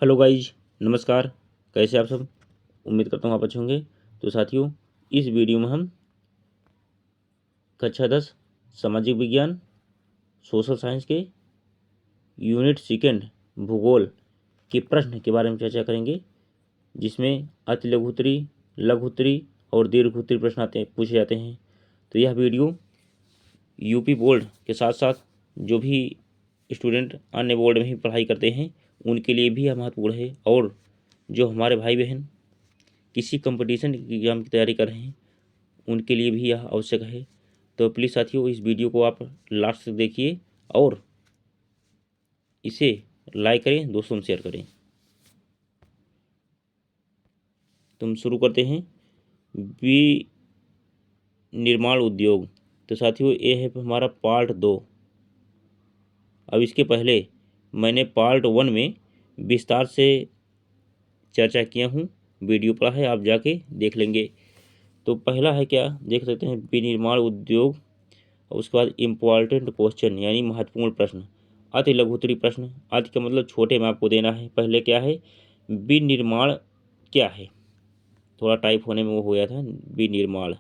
Hello guys, नमस्कार। कैसे आप सब? उम्मीद करता हूँ आप अच्छे होंगे। तो साथियों, इस वीडियो में हम कक्षा 10 सामाजिक विज्ञान सोशल साइंस के यूनिट सेकेंड भूगोल के प्रश्न के बारे में चर्चा करेंगे, जिसमें अति लघुत्तरी, लघुत्तरी और दीर्घोत्तरी प्रश्न पूछे जाते हैं। तो यह वीडियो यूपी बोर्ड के साथ साथ जो भी स्टूडेंट अन्य बोर्ड में ही पढ़ाई करते हैं उनके लिए भी यह महत्वपूर्ण है, और जो हमारे भाई बहन किसी कंपटीशन एग्जाम की तैयारी कर रहे हैं उनके लिए भी यह आवश्यक है। तो प्लीज़ साथियों, इस वीडियो को आप लास्ट तक देखिए और इसे लाइक करें, दोस्तों में शेयर करें। तुम शुरू करते हैं। निर्माण उद्योग। तो साथियों, ये है हमारा पार्ट 2। अब इसके पहले मैंने पार्ट 1 में विस्तार से चर्चा किया हूँ, वीडियो पड़ा है, आप जाके देख लेंगे। तो पहला है क्या, देख सकते हैं, विनिर्माण उद्योग। उसके बाद इम्पॉर्टेंट क्वेश्चन यानी महत्वपूर्ण प्रश्न, अति लघुत्तरी प्रश्न। अति का मतलब छोटे में आपको देना है। पहले क्या है, विनिर्माण क्या है, थोड़ा टाइप होने में वो हो गया था। विनिर्माण,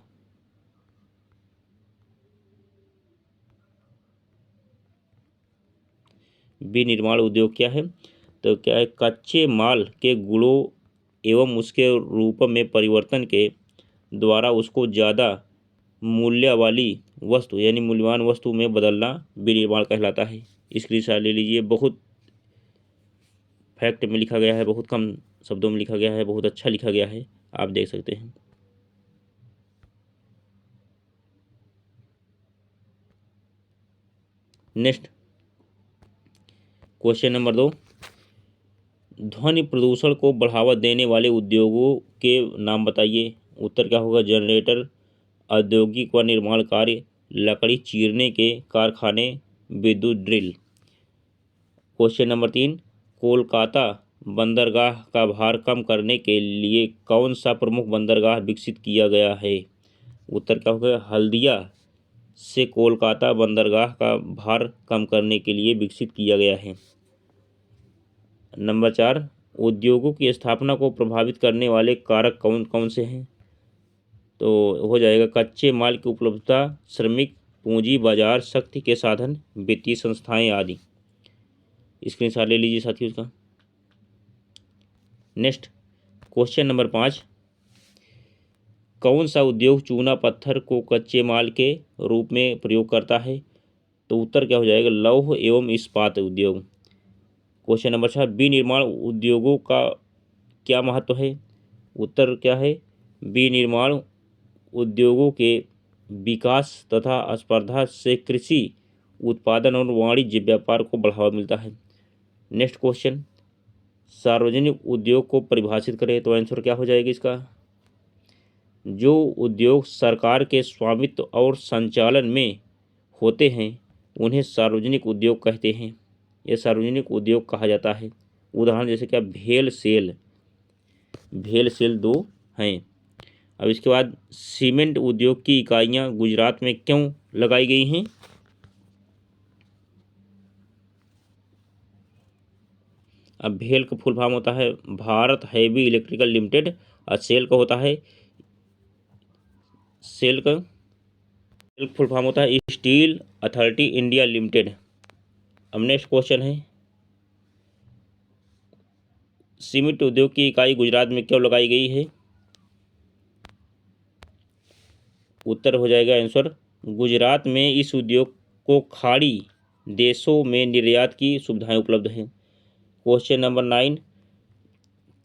विनिर्माण उद्योग क्या है? तो क्या है, कच्चे माल के गुणों एवं उसके रूप में परिवर्तन के द्वारा उसको ज़्यादा मूल्य वाली वस्तु यानी मूल्यवान वस्तु में बदलना विनिर्माण कहलाता है। स्क्रीनशॉट ले लीजिए। बहुत फैक्ट में लिखा गया है, बहुत कम शब्दों में लिखा गया है, बहुत अच्छा लिखा गया है, आप देख सकते हैं। नेक्स्ट क्वेश्चन नंबर 2, ध्वनि प्रदूषण को बढ़ावा देने वाले उद्योगों के नाम बताइए। उत्तर क्या होगा, जनरेटर, औद्योगिक व निर्माण कार्य, लकड़ी चीरने के कारखाने, विद्युत ड्रिल। क्वेश्चन नंबर 3, कोलकाता बंदरगाह का भार कम करने के लिए कौन सा प्रमुख बंदरगाह विकसित किया गया है? उत्तर क्या होगा, हल्दिया से कोलकाता बंदरगाह का भार कम करने के लिए विकसित किया गया है। नंबर 4, उद्योगों की स्थापना को प्रभावित करने वाले कारक कौन कौन से हैं? तो हो जाएगा कच्चे माल की उपलब्धता, श्रमिक, पूंजी बाजार, शक्ति के साधन, वित्तीय संस्थाएं आदि। स्क्रीनशॉट ले लीजिए साथियों इसका। नेक्स्ट क्वेश्चन नंबर 5, कौन सा उद्योग चूना पत्थर को कच्चे माल के रूप में प्रयोग करता है? तो उत्तर क्या हो जाएगा, लौह एवं इस्पात उद्योग। क्वेश्चन नंबर 6, विनिर्माण उद्योगों का क्या महत्व है? उत्तर क्या है, विनिर्माण उद्योगों के विकास तथा स्पर्धा से कृषि उत्पादन और वाणिज्य व्यापार को बढ़ावा मिलता है। नेक्स्ट क्वेश्चन, सार्वजनिक उद्योग को परिभाषित करें। तो आंसर क्या हो जाएगा इसका, जो उद्योग सरकार के स्वामित्व और संचालन में होते हैं उन्हें सार्वजनिक उद्योग कहते हैं। यह सार्वजनिक उद्योग कहा जाता है। उदाहरण जैसे क्या, भेल सेल, भेल सेल 2 हैं। अब इसके बाद, सीमेंट उद्योग की इकाइयां गुजरात में क्यों लगाई गई हैं? अब भेल का फुल फॉर्म होता है भारत हैवी इलेक्ट्रिकल लिमिटेड, और सेल का होता है, सेल का फुल फॉर्म होता है स्टील अथॉरिटी इंडिया लिमिटेड। अब नेक्स्ट क्वेश्चन है, सीमेंट उद्योग की इकाई गुजरात में क्यों लगाई गई है? उत्तर हो जाएगा आंसर, गुजरात में इस उद्योग को खाड़ी देशों में निर्यात की सुविधाएं उपलब्ध हैं। क्वेश्चन नंबर 9,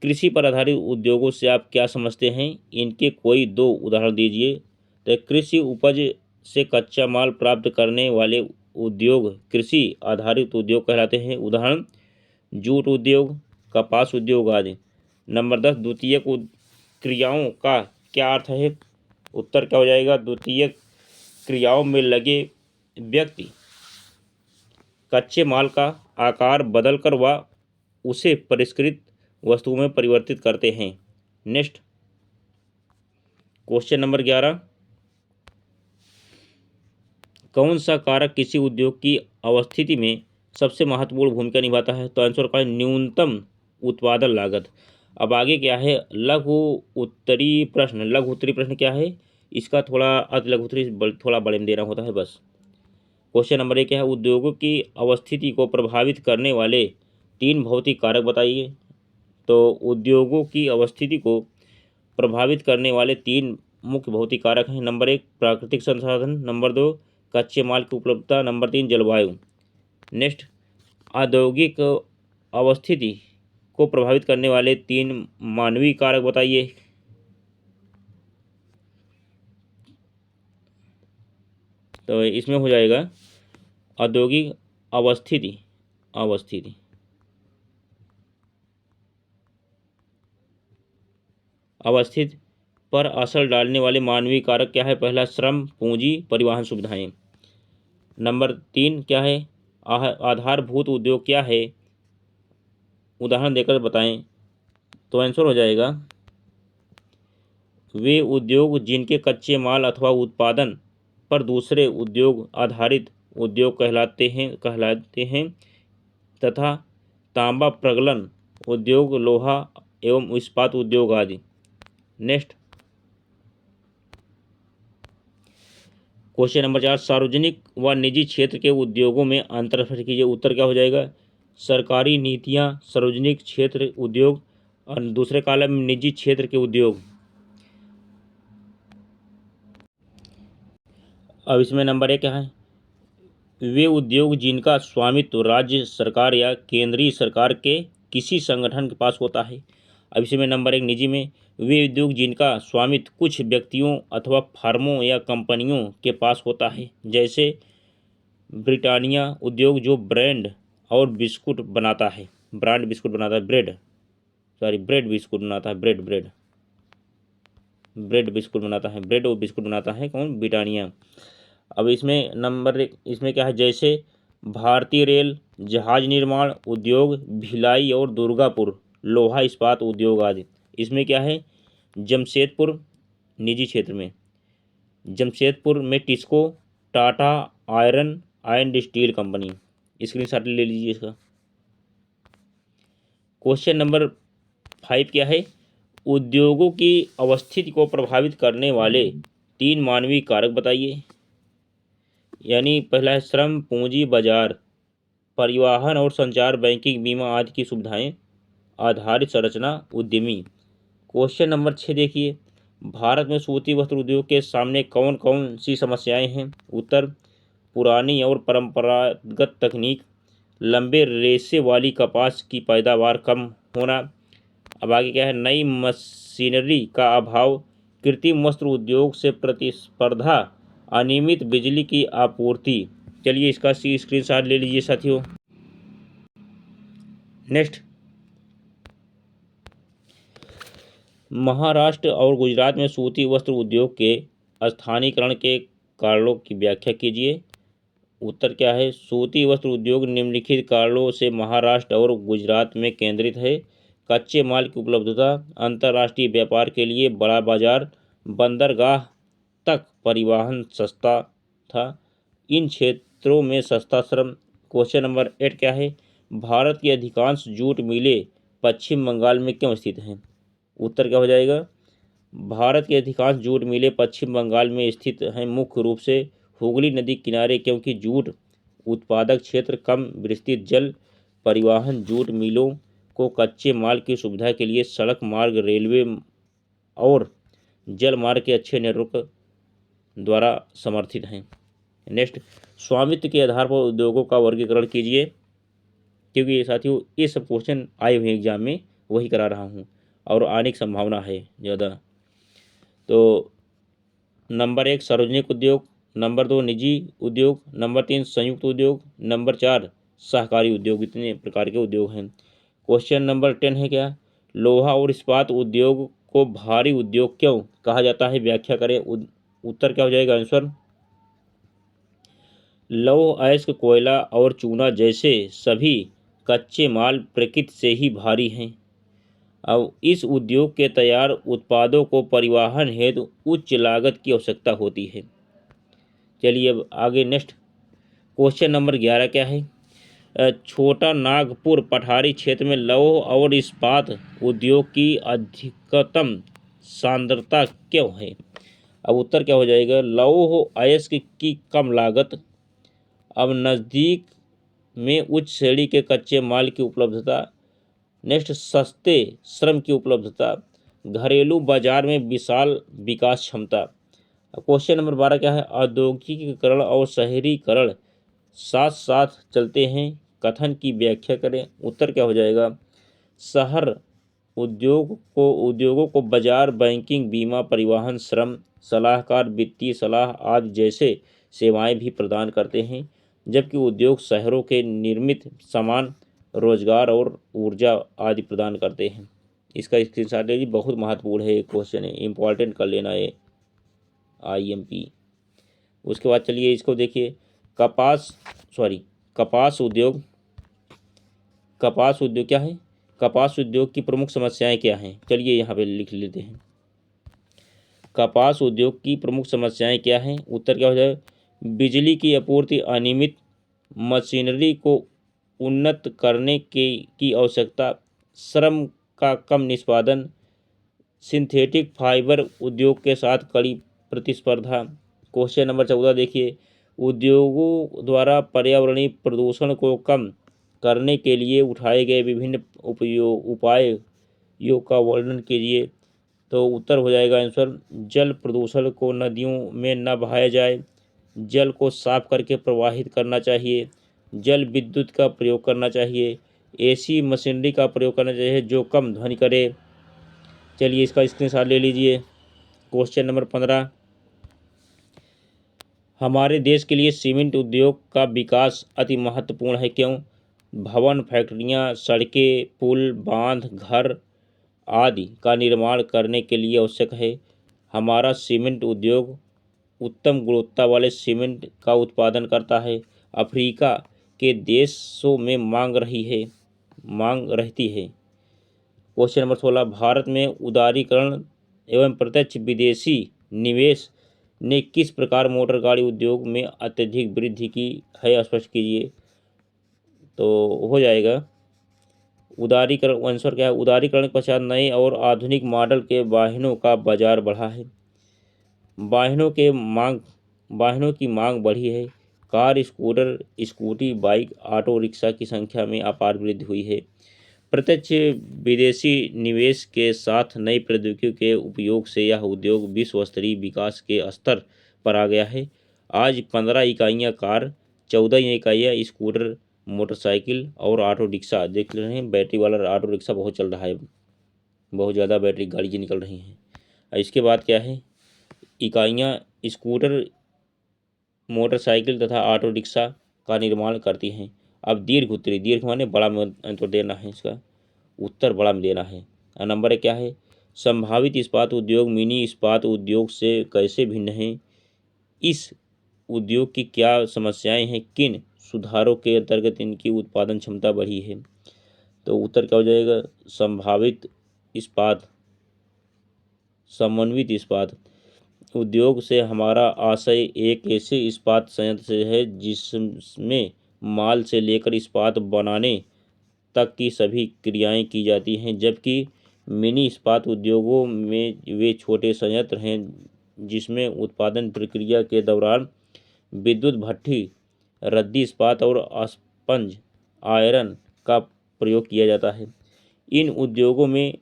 कृषि पर आधारित उद्योगों से आप क्या समझते हैं? इनके कोई 2 उदाहरण दीजिए। तो कृषि उपज से कच्चा माल प्राप्त करने वाले उद्योग कृषि आधारित उद्योग कहलाते हैं। उदाहरण, जूट उद्योग, कपास उद्योग आदि। नंबर 10, द्वितीयक क्रियाओं का क्या अर्थ है? उत्तर क्या हो जाएगा, द्वितीयक क्रियाओं में लगे व्यक्ति कच्चे माल का आकार बदलकर व उसे परिष्कृत वस्तुओं में परिवर्तित करते हैं। नेक्स्ट क्वेश्चन नंबर 11, कौन सा कारक किसी उद्योग की अवस्थिति में सबसे महत्वपूर्ण भूमिका निभाता है? तो आंसर का है न्यूनतम उत्पादन लागत। अब आगे क्या है, लघु उत्तरी प्रश्न। लघु उत्तरी प्रश्न क्या है, इसका थोड़ा अति लघु उत्तरी थोड़ा बड़े में देना होता है बस। क्वेश्चन नंबर 1 क्या है, उद्योगों की अवस्थिति को प्रभावित करने वाले 3 भौतिक कारक बताइए। तो उद्योगों की अवस्थिति को प्रभावित करने वाले 3 मुख्य भौतिक कारक हैं। नंबर 1 प्राकृतिक संसाधन, नंबर 2 कच्चे माल की उपलब्धता, नंबर 3 जलवायु। नेक्स्ट, औद्योगिक अवस्थिति को प्रभावित करने वाले 3 मानवीय कारक बताइए। तो इसमें हो जाएगा औद्योगिक अवस्थिति अवस्थित पर असर डालने वाले मानवीय कारक क्या है, पहला श्रम, पूंजी, परिवहन सुविधाएं। नंबर 3 क्या है, आधारभूत उद्योग क्या है, उदाहरण देकर बताएं। तो आंसर हो जाएगा वे उद्योग जिनके कच्चे माल अथवा उत्पादन पर दूसरे उद्योग आधारित उद्योग कहलाते हैं तथा तांबा प्रगलन उद्योग, लोहा एवं इस्पात उद्योग आदि। नेक्स्ट, क्वेश्चन नंबर 4 सार्वजनिक व निजी क्षेत्र के उद्योगों में अंतर कीजिए। उत्तर क्या हो जाएगा, सरकारी नीतियां, सार्वजनिक क्षेत्र उद्योग और दूसरे कॉलम में निजी क्षेत्र के उद्योग। अब इसमें नंबर 1 क्या है, वे उद्योग जिनका स्वामित्व राज्य सरकार या केंद्रीय सरकार के किसी संगठन के पास होता है। अब इसमें नंबर 1 निजी में, वे उद्योग जिनका स्वामित्व कुछ व्यक्तियों अथवा फर्मों या कंपनियों के पास होता है, जैसे ब्रिटानिया उद्योग जो ब्रांड बिस्कुट बनाता है, ब्रेड बिस्कुट बनाता है, ब्रेड बिस्कुट बनाता है, ब्रेड और बिस्कुट बनाता है कौन, ब्रिटानिया। अब इसमें नंबर 1 इसमें क्या है, जैसे भारतीय रेल, जहाज निर्माण उद्योग, भिलाई और दुर्गापुर लोहा इस्पात उद्योग आदि। इसमें क्या है, जमशेदपुर निजी क्षेत्र में, जमशेदपुर में TISCO, Tata iron and steel company. Screenshot ले लीजिए इसका। क्वेश्चन नंबर 5 क्या है, उद्योगों की अवस्थिति को प्रभावित करने वाले 3 मानवीय कारक बताइए। यानी पहला है श्रम, पूंजी, बाजार, परिवहन और संचार, बैंकिंग, बीमा आदि की सुविधाएं आधारित संरचना उद्यमी। क्वेश्चन नंबर 6 देखिए, भारत में सूती वस्त्र उद्योग के सामने कौन कौन सी समस्याएं हैं। उत्तर, पुरानी और परंपरागत तकनीक, लंबे रेशे वाली कपास की पैदावार कम होना। अब आगे क्या है, नई मशीनरी का अभाव, कृत्रिम वस्त्र उद्योग से प्रतिस्पर्धा, अनियमित बिजली की आपूर्ति। चलिए इसका स्क्रीनशॉट ले लीजिए साथियों। नेक्स्ट, महाराष्ट्र और गुजरात में सूती वस्त्र उद्योग के स्थानीयकरण के कारणों की व्याख्या कीजिए। उत्तर क्या है, सूती वस्त्र उद्योग निम्नलिखित कारणों से महाराष्ट्र और गुजरात में केंद्रित है। कच्चे माल की उपलब्धता, अंतर्राष्ट्रीय व्यापार के लिए बड़ा बाजार, बंदरगाह तक परिवहन सस्ता था, इन क्षेत्रों में सस्ता श्रम। क्वेश्चन नंबर 8 क्या है, भारत की अधिकांश जूट मिलें पश्चिम बंगाल में क्यों स्थित हैं। उत्तर क्या हो जाएगा, भारत की अधिकांश जूट मिलें पश्चिम बंगाल में स्थित हैं, मुख्य रूप से हुगली नदी किनारे, क्योंकि जूट उत्पादक क्षेत्र कम विस्तृत, जल परिवहन जूट मिलों को कच्चे माल की सुविधा के लिए सड़क मार्ग, रेलवे और जल मार्ग के अच्छे नेटवर्क द्वारा समर्थित हैं। नेक्स्ट, स्वामित्व के आधार पर उद्योगों का वर्गीकरण कीजिए, क्योंकि ये साथियों ये सब क्वेश्चन आए हुए एग्जाम में वही करा रहा हूँ और आने की संभावना है ज़्यादा। तो नंबर 1 सार्वजनिक उद्योग, नंबर 2 निजी उद्योग, नंबर 3 संयुक्त उद्योग, नंबर 4 सहकारी उद्योग। इतने प्रकार के उद्योग हैं। क्वेश्चन नंबर 10 है क्या, लोहा और इस्पात उद्योग को भारी उद्योग क्यों कहा जाता है, व्याख्या करें। उत्तर क्या हो जाएगा आंसर, लौह अयस्क, कोयला और चूना जैसे सभी कच्चे माल प्रकृति से ही भारी हैं। अब इस उद्योग के तैयार उत्पादों को परिवहन हेतु उच्च लागत की आवश्यकता होती है। चलिए अब आगे नेक्स्ट, क्वेश्चन नंबर 11 क्या है, छोटा नागपुर पठारी क्षेत्र में लौह और इस्पात उद्योग की अधिकतम सांद्रता क्यों है? अब उत्तर क्या हो जाएगा? लौह अयस्क की कम लागत, अब नज़दीक में उच्च श्रेणी के कच्चे माल की उपलब्धता, नेक्स्ट सस्ते श्रम की उपलब्धता, घरेलू बाजार में विशाल विकास क्षमता। क्वेश्चन नंबर 12 क्या है? औद्योगिकीकरण और शहरीकरण साथ साथ चलते हैं, कथन की व्याख्या करें। उत्तर क्या हो जाएगा? शहर उद्योगों को बाजार, बैंकिंग, बीमा, परिवहन, श्रम, सलाहकार, वित्तीय सलाह आदि जैसे सेवाएं भी प्रदान करते हैं, जबकि उद्योग शहरों के निर्मित सामान, रोजगार और ऊर्जा आदि प्रदान करते हैं। इसका स्क्रीनशॉट लीजिए, बहुत महत्वपूर्ण है, एक क्वेश्चन है, इंपॉर्टेंट कर लेना है IMP। उसके बाद चलिए इसको देखिए, कपास उद्योग क्या है? कपास उद्योग की प्रमुख समस्याएं क्या हैं? चलिए यहाँ पे लिख लेते हैं, कपास उद्योग की प्रमुख समस्याएं क्या हैं? उत्तर क्या हो जाए? बिजली की आपूर्ति, अनियमित मशीनरी को उन्नत करने की आवश्यकता, श्रम का कम निष्पादन, सिंथेटिक फाइबर उद्योग के साथ कड़ी प्रतिस्पर्धा। क्वेश्चन नंबर 14 देखिए, उद्योगों द्वारा पर्यावरणीय प्रदूषण को कम करने के लिए उठाए गए विभिन्न उपायों का वर्णन कीजिए। तो उत्तर हो जाएगा आंसर, जल प्रदूषण को नदियों में न बहाया जाए, जल को साफ करके प्रवाहित करना चाहिए, जल विद्युत का प्रयोग करना चाहिए, ऐसी मशीनरी का प्रयोग करना चाहिए जो कम ध्वनि करे। चलिए इसका स्क्रीनशॉट ले लीजिए। क्वेश्चन नंबर 15, हमारे देश के लिए सीमेंट उद्योग का विकास अति महत्वपूर्ण है, क्यों? भवन, फैक्ट्रियां, सड़कें, पुल, बांध, घर आदि का निर्माण करने के लिए आवश्यक है। हमारा सीमेंट उद्योग उत्तम गुणवत्ता वाले सीमेंट का उत्पादन करता है। अफ्रीका के देशों में मांग रहती है। क्वेश्चन नंबर 16, भारत में उदारीकरण एवं प्रत्यक्ष विदेशी निवेश ने किस प्रकार मोटर गाड़ी उद्योग में अत्यधिक वृद्धि की है? स्पष्ट कीजिए। तो हो जाएगा उदारीकरण, आंसर क्या है? उदारीकरण के पश्चात नए और आधुनिक मॉडल के वाहनों का बाजार बढ़ा है, वाहनों की मांग बढ़ी है। Car, scooter, scooty, bike, auto rickshaw की संख्या में अपार वृद्धि हुई है। प्रत्यक्ष विदेशी निवेश के साथ नई प्रौद्योगिकी के उपयोग से यह उद्योग विश्व स्तरीय विकास के स्तर पर आ गया है। आज 15 इकाइयाँ कार, 14 इकाइयाँ स्कूटर, मोटरसाइकिल और ऑटो रिक्शा देख रहे हैं। बैटरी वाला ऑटो रिक्शा बहुत चल रहा है, बहुत ज़्यादा बैटरी गाड़ी की निकल रही हैं। इसके बाद क्या है? इकाइयाँ स्कूटर, मोटरसाइकिल तथा ऑटो रिक्शा का निर्माण करती हैं। अब दीर्घ माने बड़ा में तो देना है, इसका उत्तर बड़ा में देना है। नंबर 1 क्या है? संभावित इस्पात उद्योग मिनी इस्पात उद्योग से कैसे भिन्न है? इस उद्योग की क्या समस्याएं हैं? किन सुधारों के अंतर्गत इनकी उत्पादन क्षमता बढ़ी है? तो उत्तर क्या हो जाएगा? संभावित इस्पात, समन्वित इस्पात उद्योग से हमारा आशय एक ऐसे इस्पात संयंत्र से है जिसमें माल से लेकर इस्पात बनाने तक की सभी क्रियाएं की जाती हैं, जबकि मिनी इस्पात उद्योगों में वे छोटे संयंत्र हैं जिसमें उत्पादन प्रक्रिया के दौरान विद्युत भट्ठी, रद्दी इस्पात और स्पंज आयरन का प्रयोग किया जाता है। इन उद्योगों में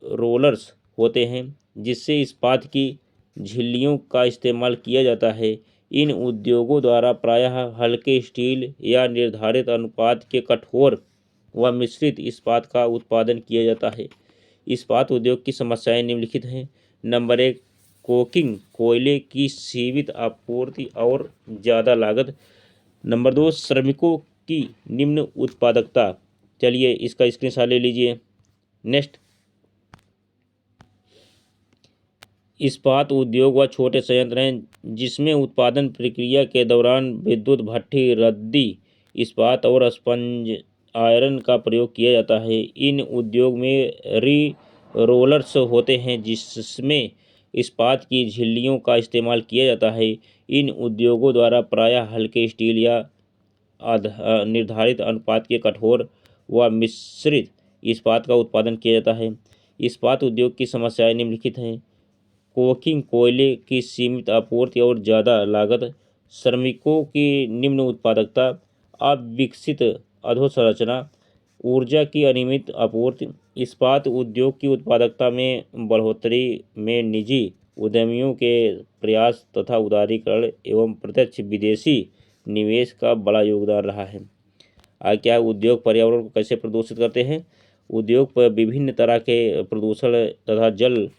रोलर्स होते हैं जिससे इस्पात की झिल्लियों का इस्तेमाल किया जाता है। इन उद्योगों द्वारा प्रायः हल्के स्टील या निर्धारित अनुपात के कठोर व मिश्रित इस्पात का उत्पादन किया जाता है। इस्पात उद्योग की समस्याएं निम्नलिखित हैं। नंबर 1, कोकिंग, कोयले की सीमित आपूर्ति और ज़्यादा लागत। नंबर 2, श्रमिकों की निम्न उत्पादकता। चलिए इसका स्क्रीनशॉट ले लीजिए। नेक्स्ट, इस्पात उद्योग व छोटे संयंत्र हैं जिसमें उत्पादन प्रक्रिया के दौरान विद्युत भट्ठी, रद्दी इस्पात और स्पंज आयरन का प्रयोग किया जाता है। इन उद्योग में रोलर्स होते हैं जिसमें इस्पात की झिल्लियों का इस्तेमाल किया जाता है। इन उद्योगों द्वारा प्रायः हल्के स्टील या निर्धारित अनुपात के कठोर व मिश्रित इस्पात का उत्पादन किया जाता है। इस्पात उद्योग की समस्याएं निम्नलिखित हैं। कोकिंग, कोयले की सीमित आपूर्ति और ज़्यादा लागत, श्रमिकों की निम्न उत्पादकता, अविकसित अधोसंरचना, ऊर्जा की अनियमित आपूर्ति। इस्पात उद्योग की उत्पादकता में बढ़ोतरी में निजी उद्यमियों के प्रयास तथा उदारीकरण एवं प्रत्यक्ष विदेशी निवेश का बड़ा योगदान रहा है। आगे क्या, उद्योग पर्यावरण को कैसे प्रदूषित करते हैं। उद्योग पर विभिन्न तरह के प्रदूषण तथा जल,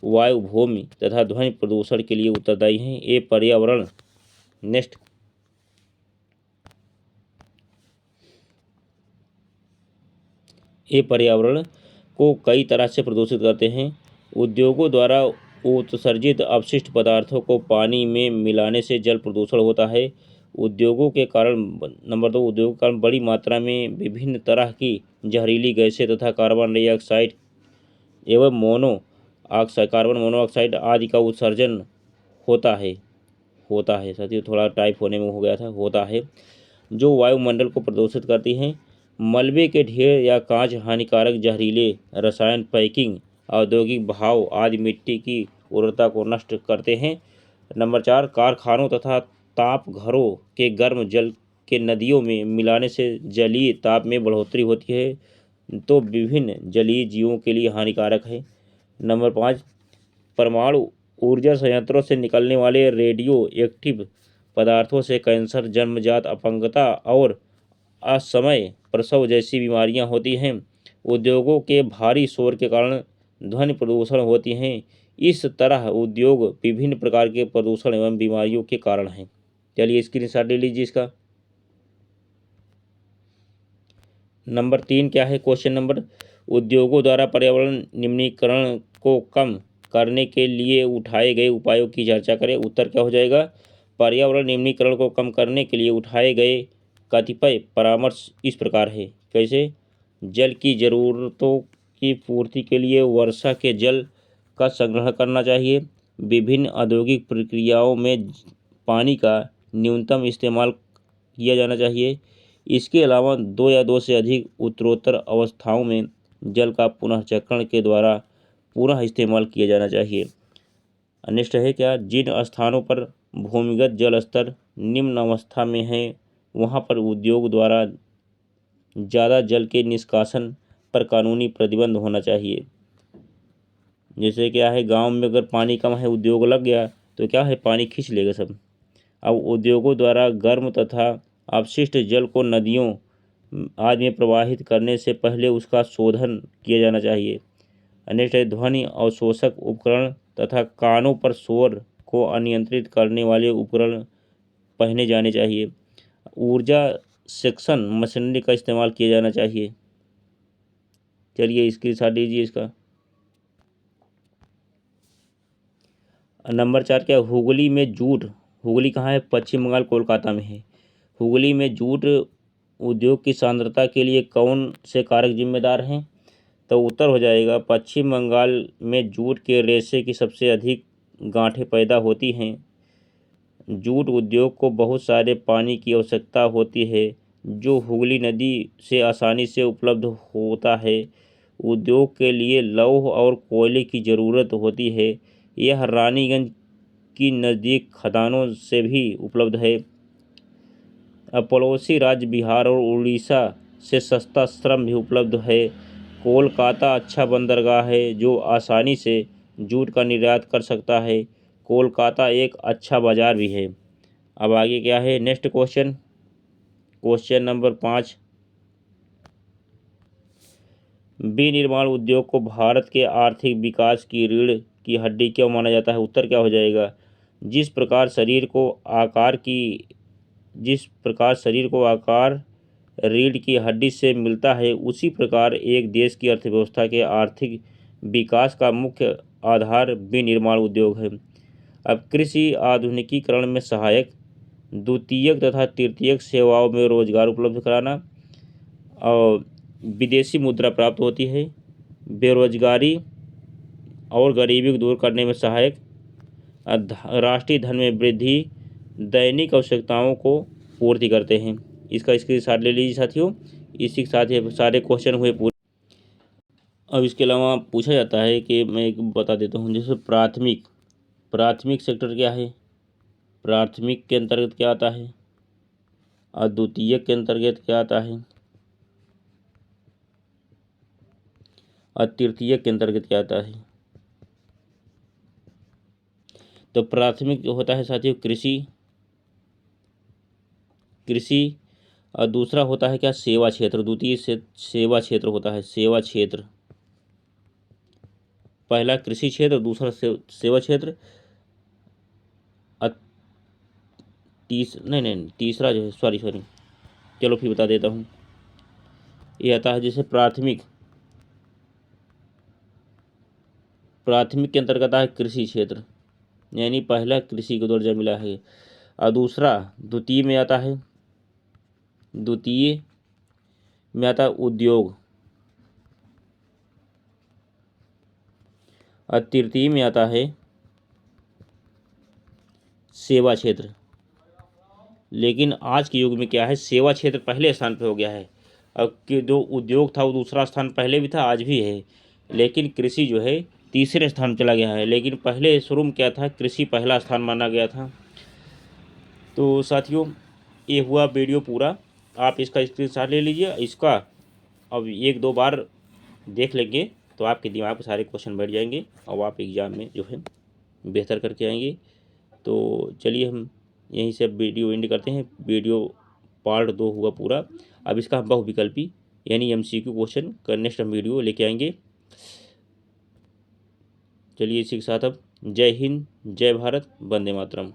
वायु, भूमि तथा ध्वनि प्रदूषण के लिए उत्तरदायी हैं। ये पर्यावरण को कई तरह से प्रदूषित करते हैं। उद्योगों द्वारा उत्सर्जित अपशिष्ट पदार्थों को पानी में मिलाने से जल प्रदूषण होता है। उद्योगों के कारण नंबर 2, उद्योगों के कारण बड़ी मात्रा में विभिन्न तरह की जहरीली गैसें तथा कार्बन डाइऑक्साइड एवं कार्बन मोनोऑक्साइड आदि का उत्सर्जन होता है साथियों, थोड़ा टाइप होने में हो गया था, होता है, जो वायुमंडल को प्रदूषित करती हैं। मलबे के ढेर या कांच हानिकारक जहरीले रसायन, पैकिंग, औद्योगिक भाव आदि मिट्टी की उर्वरता को नष्ट करते हैं। नंबर 4, कारखानों तथा ताप घरों के गर्म जल के नदियों में मिलाने से जलीय ताप में बढ़ोतरी होती है, तो विभिन्न जलीय जीवों के लिए हानिकारक है। नंबर 5, परमाणु ऊर्जा संयंत्रों से निकलने वाले रेडियो एक्टिव पदार्थों से कैंसर, जन्मजात अपंगता और असमय प्रसव जैसी बीमारियां होती हैं। उद्योगों के भारी शोर के कारण ध्वनि प्रदूषण होती हैं। इस तरह उद्योग विभिन्न प्रकार के प्रदूषण एवं बीमारियों के कारण हैं। चलिए स्क्रीनशॉट ले लीजिए इसका। नंबर 3 क्या है, क्वेश्चन नंबर, उद्योगों द्वारा पर्यावरण निम्नीकरण को कम करने के लिए उठाए गए उपायों की चर्चा करें। उत्तर क्या हो जाएगा, पर्यावरण निम्नीकरण को कम करने के लिए उठाए गए कतिपय परामर्श इस प्रकार है। कैसे, जल की जरूरतों की पूर्ति के लिए वर्षा के जल का संग्रहण करना चाहिए। विभिन्न औद्योगिक प्रक्रियाओं में पानी का न्यूनतम इस्तेमाल किया जाना चाहिए। इसके अलावा 2 या 2 से अधिक उत्तरोत्तर अवस्थाओं में जल का पुनःचक्रण के द्वारा पुनः इस्तेमाल किया जाना चाहिए। नेक्स्ट है क्या, जिन स्थानों पर भूमिगत जल स्तर निम्न अवस्था में है वहाँ पर उद्योग द्वारा ज़्यादा जल के निष्कासन पर कानूनी प्रतिबंध होना चाहिए। जैसे क्या है, गांव में अगर पानी कम है, उद्योग लग गया तो क्या है, पानी खींच लेगा सब। अब उद्योगों द्वारा गर्म तथा अपशिष्ट जल को नदियों आदि में प्रवाहित करने से पहले उसका शोधन किया जाना चाहिए। नेक्स्ट है, ध्वनि अवशोषक उपकरण तथा कानों पर शोर को अनियंत्रित करने वाले उपकरण पहने जाने चाहिए। ऊर्जा सेक्शन मशीनरी का इस्तेमाल किया जाना चाहिए। चलिए स्क्रीनशॉट लीजिए इसका। नंबर 4 क्या, हुगली में जूट, हुगली कहाँ है, पश्चिम बंगाल, कोलकाता में है। हुगली में जूट उद्योग की सांद्रता के लिए कौन से कारक जिम्मेदार हैं। तो उत्तर हो जाएगा, पश्चिम बंगाल में जूट के रेशे की सबसे अधिक गांठें पैदा होती हैं। जूट उद्योग को बहुत सारे पानी की आवश्यकता होती है जो हुगली नदी से आसानी से उपलब्ध होता है। उद्योग के लिए लौह और कोयले की ज़रूरत होती है। यह रानीगंज की नज़दीक खदानों से भी उपलब्ध है। पड़ोसी राज्य बिहार और उड़ीसा से सस्ता श्रम भी उपलब्ध है। कोलकाता अच्छा बंदरगाह है जो आसानी से जूट का निर्यात कर सकता है। कोलकाता एक अच्छा बाज़ार भी है। अब आगे क्या है, नेक्स्ट क्वेश्चन, क्वेश्चन नंबर 5, विनिर्माण उद्योग को भारत के आर्थिक विकास की रीढ़ की हड्डी क्यों माना जाता है। उत्तर क्या हो जाएगा, जिस प्रकार शरीर को आकार रीढ़ की हड्डी से मिलता है, उसी प्रकार एक देश की अर्थव्यवस्था के आर्थिक विकास का मुख्य आधार विनिर्माण उद्योग है। अब कृषि आधुनिकीकरण में सहायक, द्वितीयक तथा तृतीयक सेवाओं में रोजगार उपलब्ध कराना, और विदेशी मुद्रा प्राप्त होती है, बेरोजगारी और गरीबी को दूर करने में सहायक, राष्ट्रीय धन में वृद्धि, दैनिक आवश्यकताओं को पूर्ति करते हैं। इसका स्क्रीनशॉट ले लीजिए साथियों। इसी के साथ ये सारे क्वेश्चन हुए पूरे। अब इसके अलावा पूछा जाता है कि मैं एक बता देता हूँ, जैसे प्राथमिक सेक्टर क्या है, प्राथमिक के अंतर्गत क्या आता है, और द्वितीयक के अंतर्गत क्या आता है, और तृतीयक के अंतर्गत क्या आता है। तो प्राथमिक होता है साथियों कृषि, और दूसरा होता है क्या, सेवा क्षेत्र। द्वितीय से सेवा क्षेत्र होता है, सेवा क्षेत्र। पहला कृषि क्षेत्र, दूसरा सेवा क्षेत्र, और तीसरा जो है, सॉरी चलो फिर बता देता हूँ। ये आता है जैसे प्राथमिक के अंतर्गत आता है कृषि क्षेत्र, यानी पहला कृषि को दर्जा मिला है। और दूसरा द्वितीय में आता है उद्योग, और तृतीय में आता है सेवा क्षेत्र। लेकिन आज के युग में क्या है, सेवा क्षेत्र पहले स्थान पर हो गया है। अब कि जो उद्योग था वो दूसरा स्थान पहले भी था, आज भी है, लेकिन कृषि जो है तीसरे स्थान चला गया है। लेकिन पहले शुरू में क्या था, कृषि पहला स्थान माना गया था। तो साथियों ये हुआ वीडियो पूरा, आप इसका स्क्रीनशॉट ले लीजिए। इसका अब एक दो बार देख लेंगे तो आपके दिमाग में सारे क्वेश्चन बैठ जाएंगे और आप एग्ज़ाम में जो है बेहतर करके आएंगे। तो चलिए हम यहीं से वीडियो एंड करते हैं। वीडियो पार्ट 2 हुआ पूरा। अब इसका हम बहुविकल्पी यानी MCQ क्वेश्चन का नेक्स्ट हम वीडियो लेके आएंगे। चलिए इसी के साथ अब जय हिंद, जय भारत, वंदे मातरम।